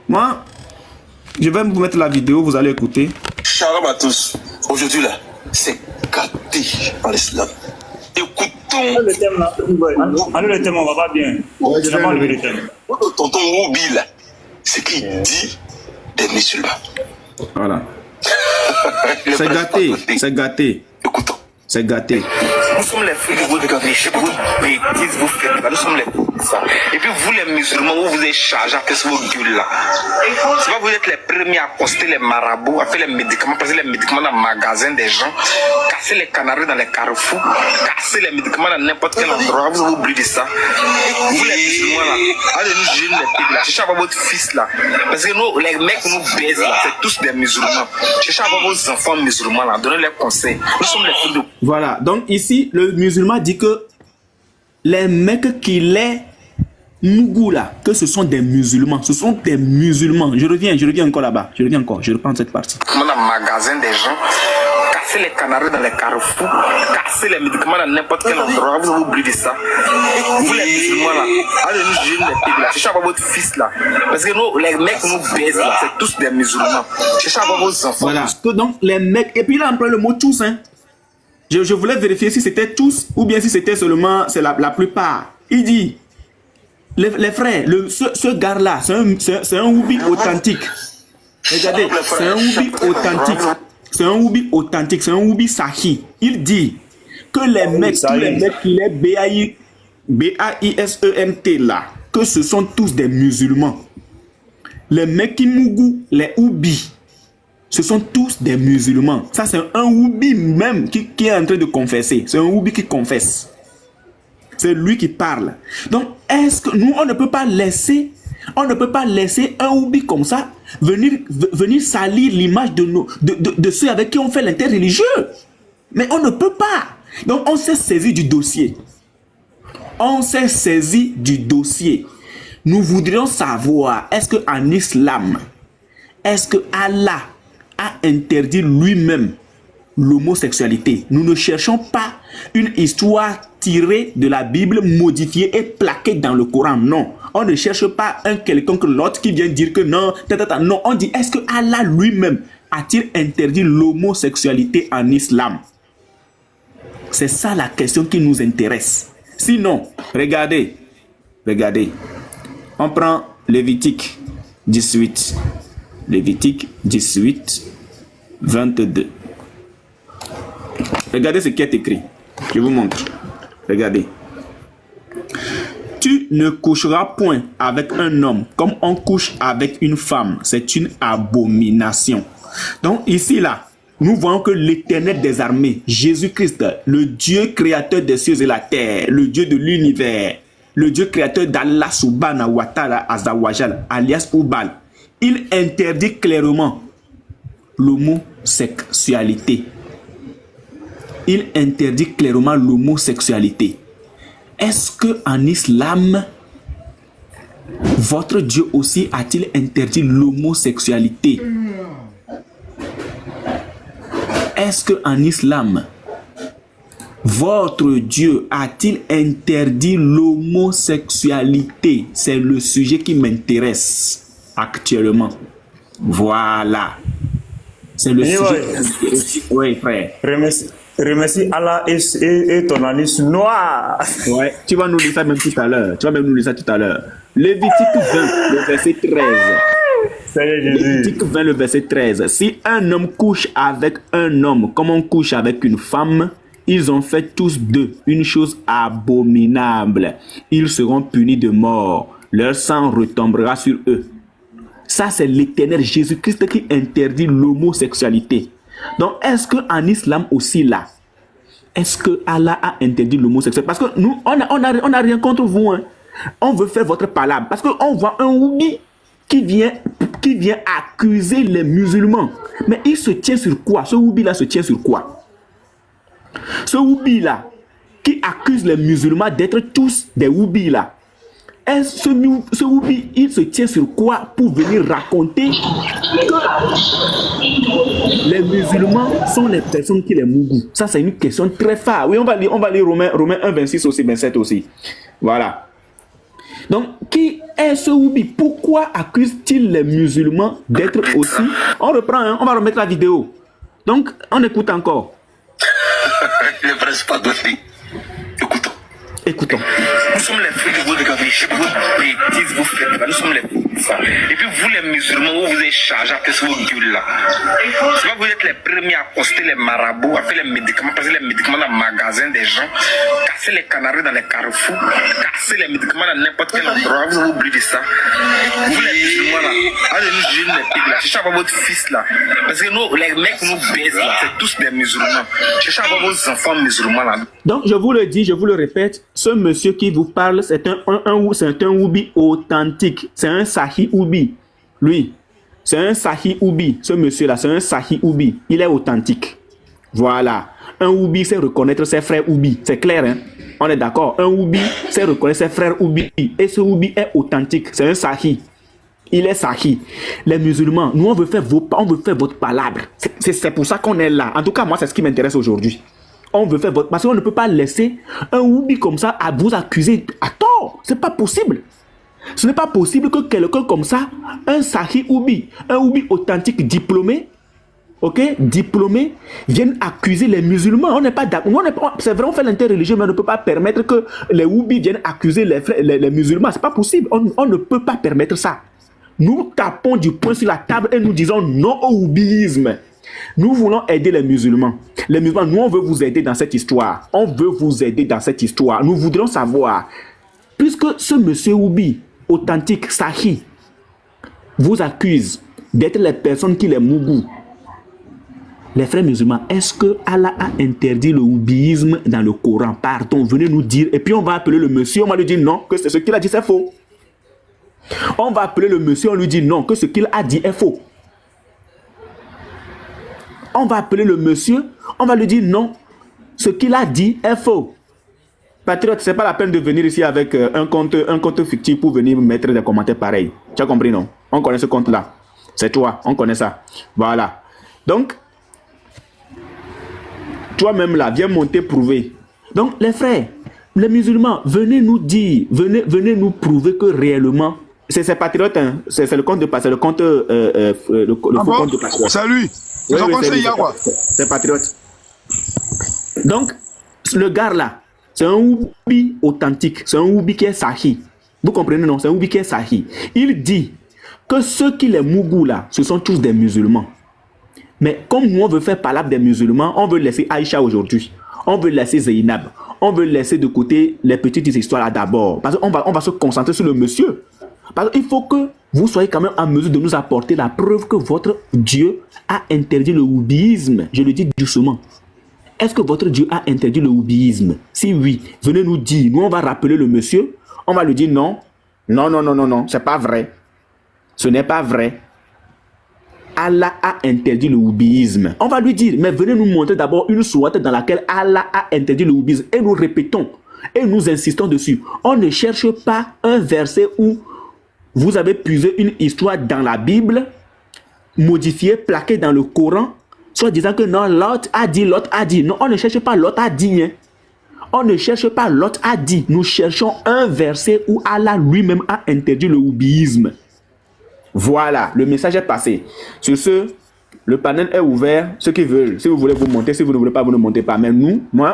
Moi, je vais vous mettre la vidéo, vous allez écouter. Shalom à tous. Aujourd'hui là, c'est gâté par l'islam. Écoutons. Le thème là, allez le thème, on va pas bien. Je n'ai pas enlevé le thème. Tonton Roubi là, ce qu'il dit des musulmans. Voilà. C'est gâté, c'est gâté. Écoutons. C'est gâté. Nous sommes les fruits de vos bêtises, vous faites là. Nous sommes les ça. Et puis vous les musulmans, vous êtes chargés à faire ce vos gueules là. C'est pas vous êtes les premiers à poster les marabouts, à faire les médicaments, passer les médicaments dans le magasin des gens, casser les canaries dans les carrefours, casser les médicaments dans n'importe quel endroit. Vous avez oublié de ça. Vous les musulmans là, allez nous gêner les pieds là. Cherchez à voir votre fils là. Parce que nous, les mecs nous baisent là, c'est tous des musulmans. Cherchez à voir vos enfants musulmans là, donnez les conseils. Nous sommes les fruits de... Voilà, donc ici, le musulman dit que les mecs qui les Mougou là, que ce sont des musulmans. Ce sont des musulmans. Je reviens encore là-bas. Je reprends cette partie. Dans le magasin des gens, casser les canaries dans les carrefours, casser les médicaments dans n'importe quel endroit. Vous avez oublié de ça. Vous les musulmans là, allez nous gêner les pieds là. Cherchez à voir votre fils là. Parce que nous, les mecs nous baisent là, c'est tous des musulmans. Cherchez à voir vos enfants. Voilà. Donc les mecs, et puis là on emploie le mot tous. Hein. Je voulais vérifier si c'était tous ou bien si c'était seulement, c'est la plupart. Il dit. Les frères, ce gars-là, c'est un Woubi authentique. Regardez, c'est un Woubi authentique. C'est un Woubi authentique, c'est un Woubi Sahi. Il dit que les mecs, tous les mecs qui est B-A-I-S-E-N-T là, que ce sont tous des musulmans. Les mecs qui mougou, les Woubi, ce sont tous des musulmans. Ça, c'est un Woubi même qui est en train de confesser. C'est un Woubi qui confesse. C'est lui qui parle. Donc, est-ce que nous, on ne peut pas laisser un Woubi comme ça venir salir l'image de ceux avec qui on fait l'interreligieux? Mais on ne peut pas. Donc, on s'est saisi du dossier. Nous voudrions savoir, est-ce qu'en islam, est-ce que Allah a interdit lui-même l'homosexualité? Nous ne cherchons pas une histoire tirée de la Bible, modifiée et plaquée dans le Coran. Non. On ne cherche pas un quelconque l'autre qui vient dire que non. Non, on dit, est-ce que Allah lui-même a-t-il interdit l'homosexualité en islam? C'est ça la question qui nous intéresse. Sinon, regardez. On prend Lévitique 18. Lévitique 18, 22. Regardez ce qui est écrit. Je vous montre. Regardez. Tu ne coucheras point avec un homme comme on couche avec une femme. C'est une abomination. Donc ici, là, nous voyons que l'Éternel des armées, Jésus-Christ, le Dieu créateur des cieux et la terre, le Dieu de l'univers, le Dieu créateur d'Allah Subhanahu wa Ta'ala Azawajal, alias Ubal, il interdit clairement l'homosexualité. Il interdit clairement l'homosexualité. Est-ce que en islam, votre Dieu aussi a-t-il interdit l'homosexualité? Est-ce que en islam, votre Dieu a-t-il interdit l'homosexualité? C'est le sujet qui m'intéresse actuellement. Voilà. C'est le sujet. Oui, frère. Remercie Allah et ton analyse noire. Ouais, tu vas nous lire ça même tout à l'heure. Lévitique 20, le verset 13. Lévitique 20, le verset 13. Si un homme couche avec un homme comme on couche avec une femme, ils ont fait tous deux une chose abominable. Ils seront punis de mort. Leur sang retombera sur eux. Ça, c'est l'Éternel Jésus-Christ qui interdit l'homosexualité. Donc, est-ce qu'en islam aussi là, est-ce que Allah a interdit l'homosexualité? Parce que nous, on a rien contre vous. Hein. On veut faire votre palabre. Parce qu'on voit un Woubi qui vient accuser les musulmans. Mais il se tient sur quoi? Ce Woubi là se tient sur quoi? Ce Woubi là, qui accuse les musulmans d'être tous des Woubi là. Est-ce ce Woubi, il se tient sur quoi pour venir raconter que les musulmans sont les personnes qui les mougou? Ça, c'est une question très phare. Oui, on va lire Romains 1, 26 aussi, 27 aussi. Voilà. Donc, qui est ce Woubi? Pourquoi accuse-t-il les musulmans d'être aussi? On reprend, hein, on va remettre la vidéo. Donc, on écoute encore. Il est presque pas donné. Écoutons. Écoutons. Nous sommes les frères de votre bêtises, vous faites. Nous sommes les ça. Et puis vous les musulmans, vous êtes chargés à faire ce gueule là. C'est pas vous êtes les premiers à poster les marabouts, à faire les médicaments, passer les médicaments dans le magasin des gens, casser les canaries dans les carrefours, casser les médicaments dans n'importe quel endroit. Vous avez oublié de ça. Vous les musulmans là, allez nous juger les pigs là. Cherchez à voir votre fils là. Parce que nous, les mecs nous baissent là, c'est tous des musulmans. Cherchez à voir vos enfants musulmans là. Donc, je vous le dis, je vous le répète, ce monsieur qui vous parle, c'est un Woubi authentique. C'est un Sahi Woubi. Lui, c'est un Sahi Woubi. Ce monsieur-là, c'est un Sahi Woubi. Il est authentique. Voilà. Un Woubi sait reconnaître ses frères Woubi. C'est clair, hein? On est d'accord. Un Woubi sait reconnaître ses frères Woubi. Et ce Woubi est authentique. C'est un Sahi. Il est Sahi. Les musulmans, nous, on veut faire votre palabre. C'est pour ça qu'on est là. En tout cas, moi, c'est ce qui m'intéresse aujourd'hui. On veut faire votre... Parce qu'on ne peut pas laisser un Woubi comme ça à vous accuser à tort. C'est pas possible. Ce n'est pas possible que quelqu'un comme ça, un Sahi Woubi, un Woubi authentique diplômé, ok, diplômé, vienne accuser les musulmans. On n'est pas d'accord. C'est vrai, on fait l'interreligieux, mais on ne peut pas permettre que les Woubis viennent accuser les musulmans. C'est pas possible. On ne peut pas permettre ça. Nous tapons du poing sur la table et nous disons non au Woubisme. Nous voulons aider les musulmans. Les musulmans, nous, on veut vous aider dans cette histoire. On veut vous aider dans cette histoire. Nous voudrions savoir, puisque ce monsieur Woubi, authentique, Sahi, vous accuse d'être les personnes qui les mougou. Les frères musulmans, est-ce que Allah a interdit le Woubisme dans le Coran? Pardon, venez nous dire. Et puis on va appeler le monsieur, on va lui dire non, que c'est ce qu'il a dit, c'est faux. On va appeler le monsieur, on lui dit non, que ce qu'il a dit est faux. On va appeler le monsieur, on va lui dire non, ce qu'il a dit est faux. Patriote, c'est pas la peine de venir ici avec un compte fictif pour venir mettre des commentaires pareils. Tu as compris, non? On connaît ce compte-là. C'est toi, on connaît ça. Voilà. Donc, toi-même là, viens monter prouver. Donc, les frères, les musulmans, venez nous dire, venez nous prouver que réellement, c'est patriote, hein, c'est le compte de patriote, le compte, le faux compte de patriote. C'est lui. Oui, c'est patriote. Donc, le gars là, c'est un Woubi authentique. C'est un Woubi qui est Sahi. Vous comprenez, non? C'est un Woubi qui est Sahi. Il dit que ceux qui les mougou là, ce sont tous des musulmans. Mais comme nous, on veut faire palabre des musulmans, on veut laisser Aïcha aujourd'hui. On veut laisser Zainab. On veut laisser de côté les petites histoires là d'abord. Parce qu'on va se concentrer sur le monsieur. Parce qu'il faut que vous soyez quand même en mesure de nous apporter la preuve que votre Dieu a interdit le Woubisme. Je le dis doucement. Est-ce que votre Dieu a interdit le Woubisme? Si oui, venez nous dire. Nous, on va rappeler le monsieur. On va lui dire non. Non, c'est pas vrai. Ce n'est pas vrai. Allah a interdit le Woubisme. On va lui dire, mais venez nous montrer d'abord une sourate dans laquelle Allah a interdit le Woubisme. Et nous répétons, et nous insistons dessus. On ne cherche pas un verset où vous avez puisé une histoire dans la Bible, modifiée, plaquée dans le Coran, soit disant que non, l'autre a dit, l'autre a dit. Non, on ne cherche pas l'autre a dit. Hein. On ne cherche pas l'autre a dit. Nous cherchons un verset où Allah lui-même a interdit le Woubisme. Voilà, le message est passé. Sur ce, le panel est ouvert. Ceux qui veulent, si vous voulez vous monter, si vous ne voulez pas, vous ne montez pas. Mais nous, moi,